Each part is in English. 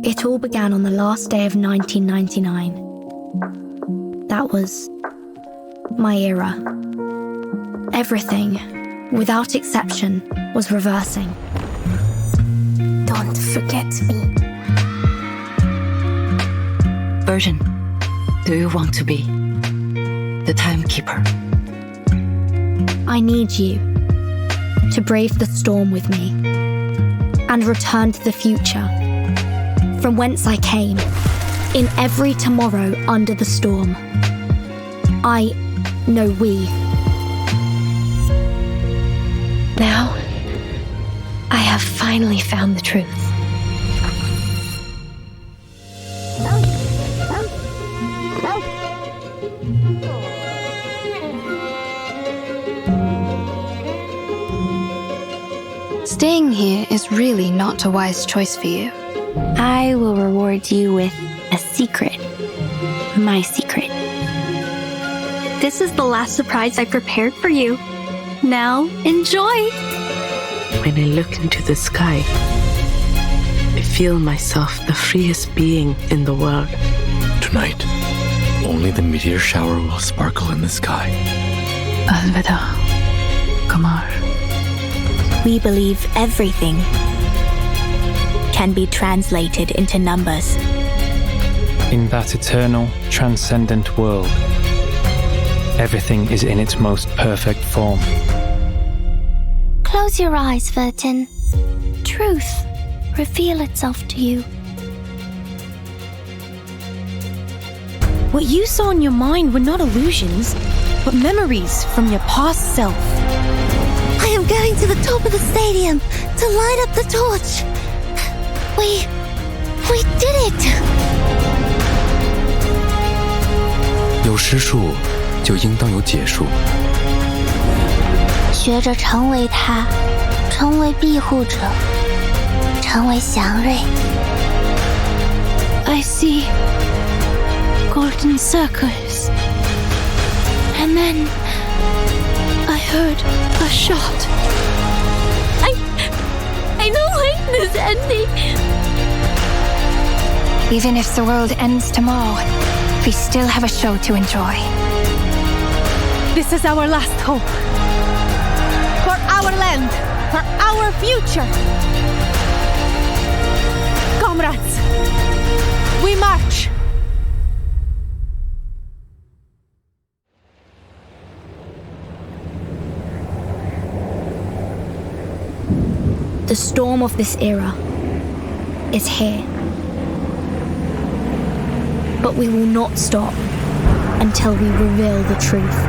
It all began on the last day of 1999. That was my era. Everything, without exception, was reversing. Don't forget me. Virgin, do you want to be the timekeeper? I need you to brave the storm with me and return to the future, from whence I came, in every tomorrow under the storm. We. Now, I have finally found the truth. Staying here is really not a wise choice for you. I will reward you with a secret. My secret. This is the last surprise I prepared for you. Now, enjoy! When I look into the sky, I feel myself the freest being in the world. Tonight, only the meteor shower will sparkle in the sky. Alvida, Kamar. We believe everything can be translated into numbers. In that eternal, transcendent world, everything is in its most perfect form. Close your eyes, Vertin. Truth reveal itself to you. What you saw in your mind were not illusions, but memories from your past self. I am going to the top of the stadium to light up the torch. We did it! 有施术，就应当有解数。学着成为他，成为庇护者，成为祥瑞。I see golden circles. And then I heard a shot. I don't like this ending. Even if the world ends tomorrow, we still have a show to enjoy. This is our last hope. For our land, for our future. Comrades, we march. The storm of this era is here. But we will not stop until we reveal the truth.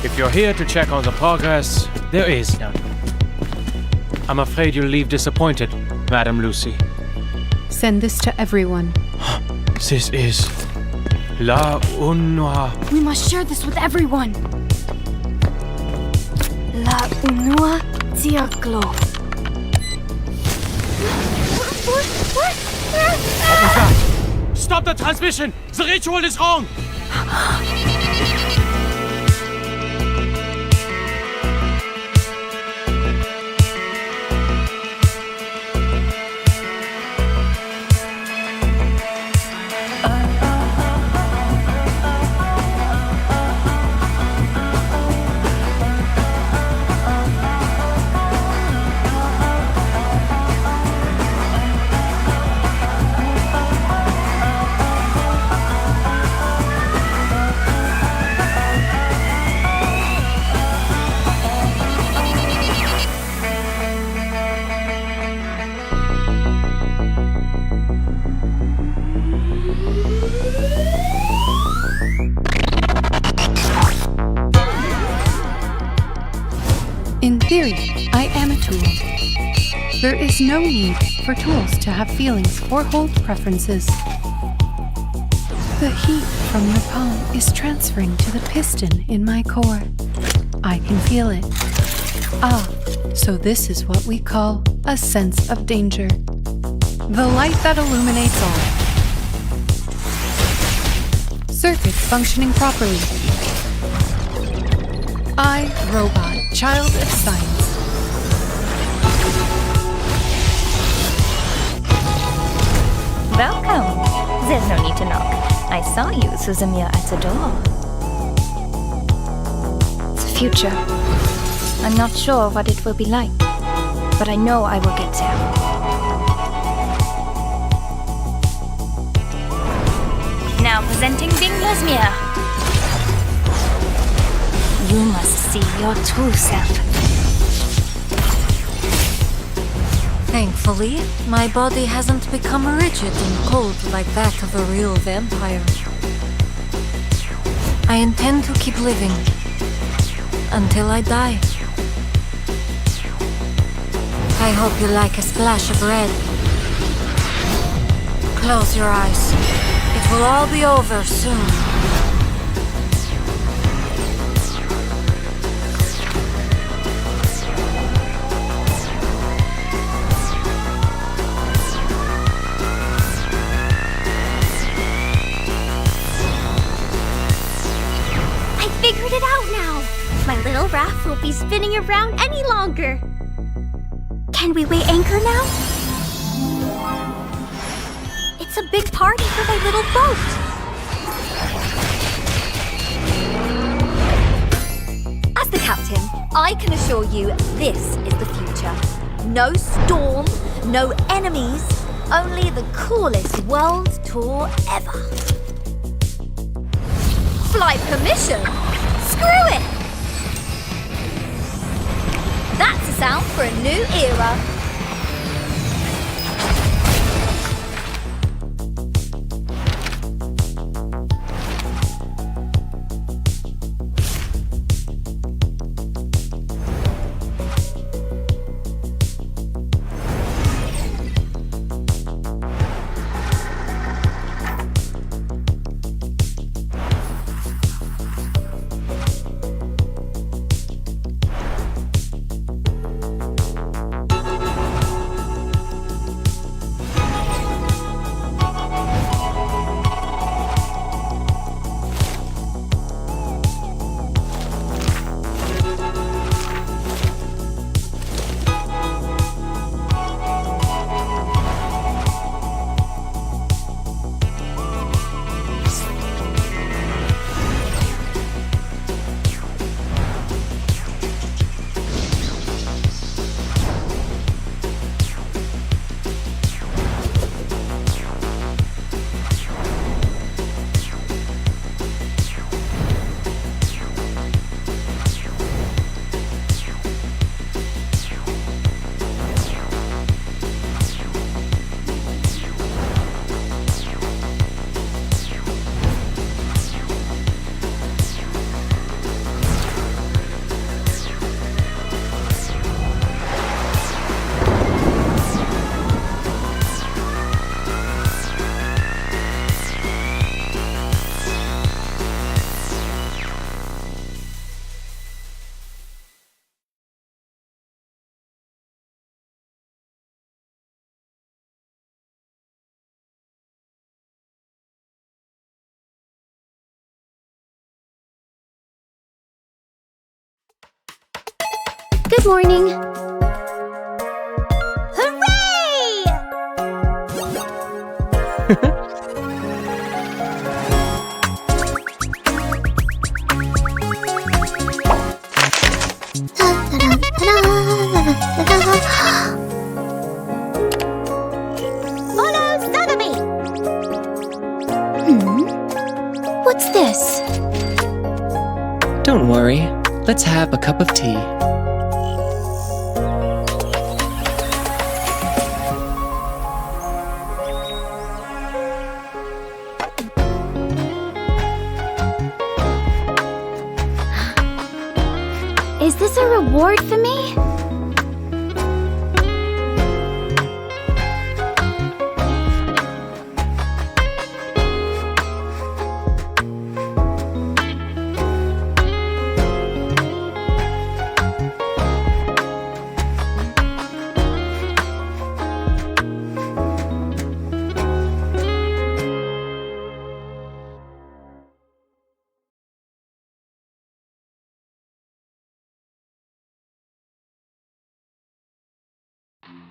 If you're here to check on the progress, there is none. I'm afraid you'll leave disappointed, Madam Lucy. Send this to everyone. This is La Unua. We must share this with everyone. La Unua Diaglo. What was that? Stop the transmission! The ritual is wrong! worry, I am a tool. There is no need for tools to have feelings or hold preferences. The heat from your palm is transferring to the piston in my core. I can feel it. Ah, so this is what we call a sense of danger. The light that illuminates all. Circuits functioning properly. I, robot, child of science. Welcome. There's no need to knock. I saw you, Suzumia, at the door. The future. I'm not sure what it will be like, but I know I will get there. Now presenting Dinglesmere. You must see your true self. Thankfully, my body hasn't become rigid and cold like that of a real vampire. I intend to keep living until I die. I hope you like a splash of red. Close your eyes. It will all be over soon. Figured it out now! My little raft won't be spinning around any longer! Can we weigh anchor now? It's a big party for my little boat! As the captain, I can assure you this is the future. No storm, no enemies, only the coolest world tour ever. Flight permission? Screw it! That's a sound for a new era. Good morning. Hooray! Follow Sotheby! What's this? Don't worry. Let's have a cup of tea. Is this a reward for me?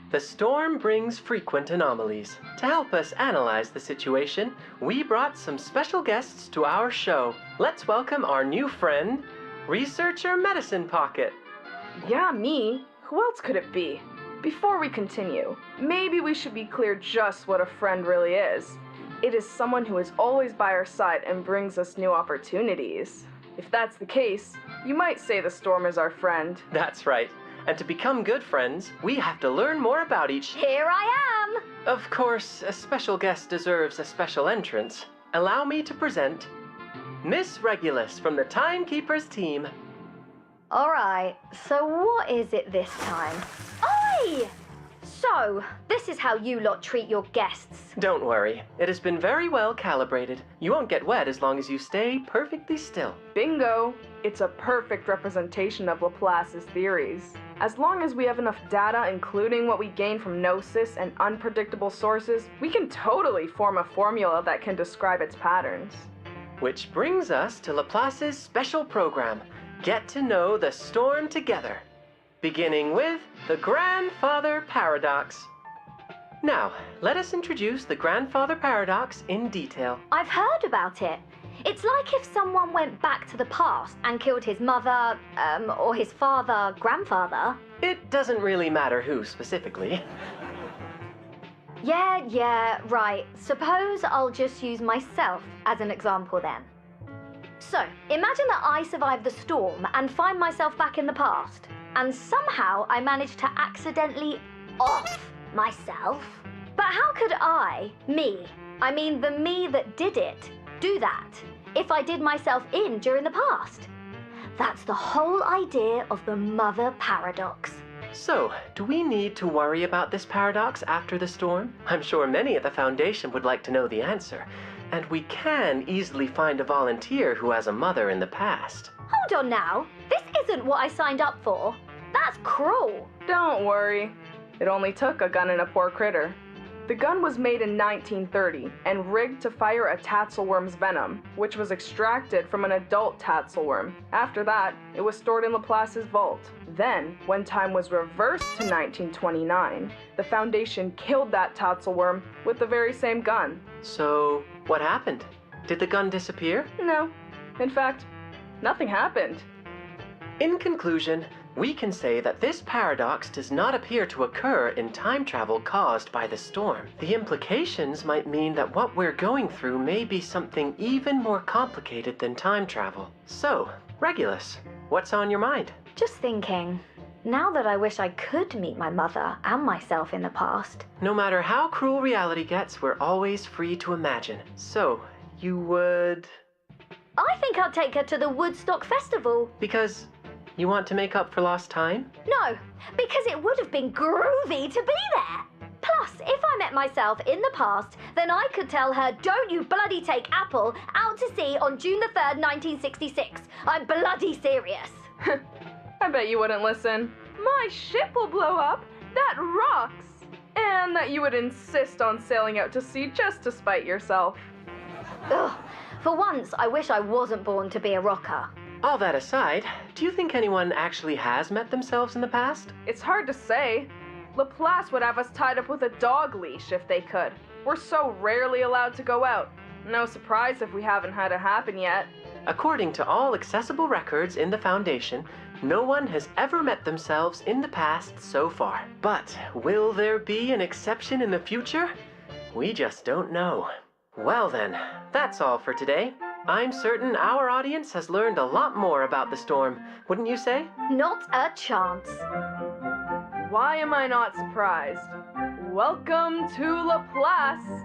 The storm brings frequent anomalies. To help us analyze the situation, we brought some special guests to our show. Let's welcome our new friend, Researcher Medicine Pocket. Yeah, me. Who else could it be? Before we continue, maybe we should be clear just what a friend really is. It is someone who is always by our side and brings us new opportunities. If that's the case, you might say the storm is our friend. That's right. And to become good friends, we have to learn more about each. Here I am! Of course, a special guest deserves a special entrance. Allow me to present Miss Regulus from the Timekeepers team. Alright, so what is it this time? Oi! So, this is how you lot treat your guests. Don't worry, it has been very well calibrated. You won't get wet as long as you stay perfectly still. Bingo! It's a perfect representation of Laplace's theories. As long as we have enough data, including what we gain from gnosis and unpredictable sources, we can totally form a formula that can describe its patterns. Which brings us to Laplace's special program, Get to Know the Storm Together, beginning with the Grandfather Paradox. Now, let us introduce the Grandfather Paradox in detail. I've heard about it. It's like if someone went back to the past and killed his mother, or his father, grandfather. It doesn't really matter who specifically. Yeah, right. Suppose I'll just use myself as an example then. So, imagine that I survive the storm and find myself back in the past, and somehow I manage to accidentally off myself. But how could I, the me that did it, do that if I did myself in during the past? That's the whole idea of the mother paradox. So, do we need to worry about this paradox after the storm? I'm sure many at the Foundation would like to know the answer, and we can easily find a volunteer who has a mother in the past. Hold on now, this isn't what I signed up for. That's cruel. Don't worry, it only took a gun and a poor critter. The gun was made in 1930 and rigged to fire a tatzelworm's venom, which was extracted from an adult tatzelworm. After that, it was stored in Laplace's vault. Then, when time was reversed to 1929, the Foundation killed that tatzelworm with the very same gun. So, what happened? Did the gun disappear? No. In fact, nothing happened. In conclusion, we can say that this paradox does not appear to occur in time travel caused by the storm. The implications might mean that what we're going through may be something even more complicated than time travel. So, Regulus, what's on your mind? Just thinking, now that I wish I could meet my mother and myself in the past. No matter how cruel reality gets, we're always free to imagine. So, you would... I think I'll take her to the Woodstock Festival. Because you want to make up for lost time? No, because it would have been groovy to be there. Plus, if I met myself in the past, then I could tell her, don't you bloody take Apple out to sea on June the 3rd, 1966. I'm bloody serious. I bet you wouldn't listen. My ship will blow up. That rocks. And that you would insist on sailing out to sea just to spite yourself. Ugh. For once, I wish I wasn't born to be a rocker. All that aside, do you think anyone actually has met themselves in the past? It's hard to say. Laplace would have us tied up with a dog leash if they could. We're so rarely allowed to go out. No surprise if we haven't had it happen yet. According to all accessible records in the Foundation, no one has ever met themselves in the past so far. But will there be an exception in the future? We just don't know. Well then, that's all for today. I'm certain our audience has learned a lot more about the storm, wouldn't you say? Not a chance. Why am I not surprised? Welcome to Laplace!